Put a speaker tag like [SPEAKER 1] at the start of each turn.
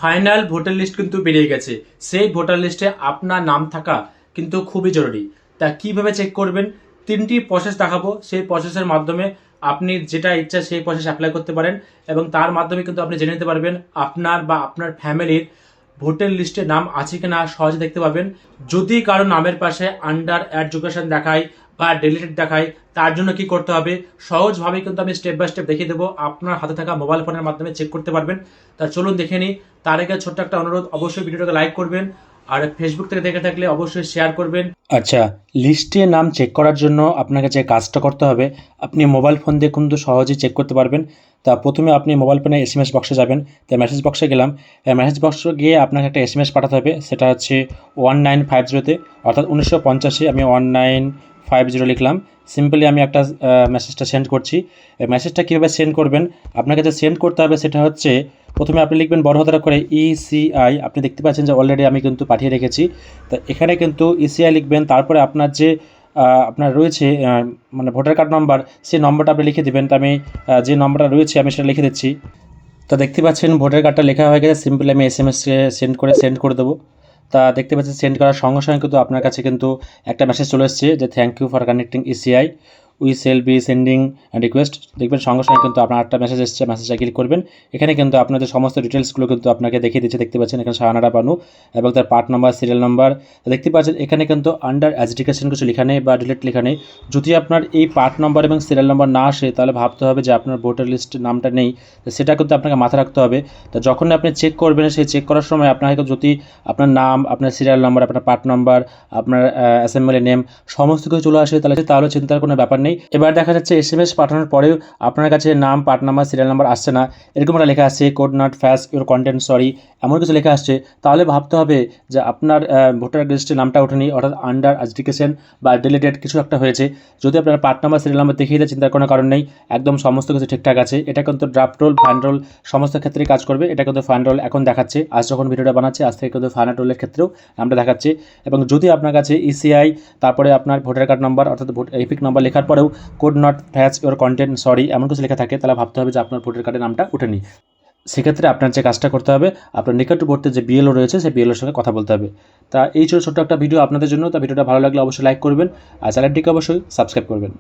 [SPEAKER 1] Final voter list কিন্তু বেরিয়ে গেছে। সেই ভোটার লিস্টে আপনার নাম থাকা কিন্তু খুবই জরুরি। তা কিভাবে চেক করবেন? 3টি প্রসেস দেখাবো। সেই প্রসেসের মাধ্যমে আপনি যেটা ইচ্ছা সেই প্রসেস অ্যাপ্লাই করতে পারেন এবং তার মাধ্যমে কিন্তু আপনি জেনে নিতে পারবেন আপনার বা আপনার ফ্যামিলির ভোটার লিস্টে নাম আছে কিনা সহজে দেখতে পাবেন। যদি কারো নামের পাশে আন্ডার এডুকেশন দেখায় বা ডিলিটেড দেখায়, তার জন্য কি করতে হবে সহজভাবে কিন্তু আমি স্টেপ বাই স্টেপ দেখিয়ে দেবো। আপনার হাতে থাকা মোবাইল ফোনের মাধ্যমে চেক করতে পারবেন। তা চলুন দেখে নিই। তার আগে ছোট্ট একটা অনুরোধ, অবশ্যই ভিডিওটাকে লাইক করবেন আর ফেসবুক থেকে দেখে থাকলে অবশ্যই শেয়ার করবেন। আচ্ছা, লিস্টে নাম চেক করার জন্য আপনাকে যে কাজটা করতে হবে, আপনি মোবাইল ফোন দিয়ে কিন্তু সহজেই চেক করতে পারবেন। তা প্রথমে আপনি মোবাইল ফোনে SMS বক্সে যাবেন। তাই মেসেজ বক্সে গেলাম। মেসেজ বক্সে গিয়ে আপনাকে একটা SMS পাঠাতে হবে। সেটা হচ্ছে 1950-তে, অর্থাৎ 1950। আমি 1950 লিখলাম। সিম্পলি আমি একটা মেসেজটা সেন্ড করছি। মেসেজটা কীভাবে সেন্ড করবেন, আপনাকে যে সেন্ড করতে হবে সেটা হচ্ছে, প্রথমে আপনি লিখবেন বড় হাতের করে ECI। আপনি দেখতে পাচ্ছেন যে অলরেডি আমি কিন্তু পাঠিয়ে রেখেছি। তো এখানে কিন্তু ECI লিখবেন। তারপরে আপনার যে আপনার রয়েছে মানে ভোটার কার্ড নম্বর, সেই নম্বরটা আপনি লিখে দেবেন। তো আমি যে নম্বরটা রয়েছে আমি সেটা লিখে দিচ্ছি। তো দেখতে পাচ্ছেন ভোটার কার্ডটা লেখা হয়ে গেছে। সিম্পলি আমি SMS সেন্ড করে দেবো। তা দেখতে পাচ্ছেন সেন্ড করার সঙ্গে সঙ্গে কিন্তু আপনার কাছে কিন্তু একটা মেসেজ চলে এসেছে যে thank you for connecting ECI, we shall be sending request. দেখবেন সঙ্গে সঙ্গে কিন্তু আপনার একটা মেসেজ এসেছে। মেসেজটা ক্লিক করবেন। এখানে কিন্তু আপনাদের সমস্ত ডিটেলসগুলো কিন্তু আপনাকে দেখিয়ে দিচ্ছে। দেখতে পাচ্ছেন এখানে শাহানারা বানু এবং তার পার্ট নাম্বার, সিরিয়াল নাম্বার। দেখতে পাচ্ছেন এখানে কিন্তু আন্ডার এডুকেশন কিছু লেখা নেই বা ডিলিট লেখা নেই। যদি আপনার এই পার্ট নাম্বার এবং সিরিয়াল নাম্বার না আসে, তাহলে ভাবতে হবে যে আপনার ভোটার লিস্টের নামটা নেই। তো সেটা কিন্তু আপনাকে মাথায় রাখতে হবে। তো যখন আপনি চেক করবেন, সেই চেক করার সময় আপনাকে যদি আপনার নাম, আপনার সিরিয়াল নাম্বার, আপনার পার্ট নাম্বার, আপনার অ্যাসেম্বলি নেম সমস্ত কিছু চলে আসে, তাহলে চিন্তার কোনো ব্যাপার নেই। এবার দেখা যাচ্ছে SMS পাঠানোর পরেও আপনার কাছে নাম, পার্ট নাম্বার, সিরিয়াল নাম্বার আসছে না, এরকম একটা লেখা আসছে কোড নট ফ্যাস ইউর কন্টেন্ট সরি, এমন কিছু লেখা আসছে। তাহলে ভাবতে হবে যে আপনার ভোটার লিস্টে নামটা ওঠেনি, অর্থাৎ আন্ডার এডুকেশন বা ডিলিটেড কিছু একটা হয়েছে। যদি আপনার পার্ট নাম্বার, সিরিয়াল নাম্বার দেখিয়ে দেয়, চিন্তার কোনো কারণ নেই, একদম সমস্ত কিছু ঠিকঠাক আছে। এটা কিন্তু ড্রাফট রোল, ফাইনাল রোল সমস্ত ক্ষেত্রেই কাজ করবে। এটা কিন্তু ফাইনাল রোল এখন দেখাচ্ছে। আজ যখন ভিডিওটা বানাচ্ছে, আজ থেকে কিন্তু ফাইনাল রোলের ক্ষেত্রেও নামটা দেখাচ্ছে। এবং যদি আপনার কাছে ECI, তারপরে আপনার ভোটার কার্ড নাম্বার অর্থাৎ এপিক নাম্বার লেখার পরেও code not ফ্যাচ your content sorry এমন কিছু লেখা থাকে, তাহলে ভাবতে হবে যে আপনার ভোটার কার্ডের নামটা ওঠেনি। সেক্ষেত্রে আপনার যে কাজটা করতে হবে, আপনার নিকটবর্তী যে BLO রয়েছে সেই BLOর সঙ্গে কথা বলতে হবে। তা এই ছোট্ট একটা ভিডিও আপনাদের জন্য। তা ভিডিওটা ভালো লাগলে অবশ্যই লাইক করবেন আর চ্যানেলটিকে অবশ্যই সাবস্ক্রাইব করবেন।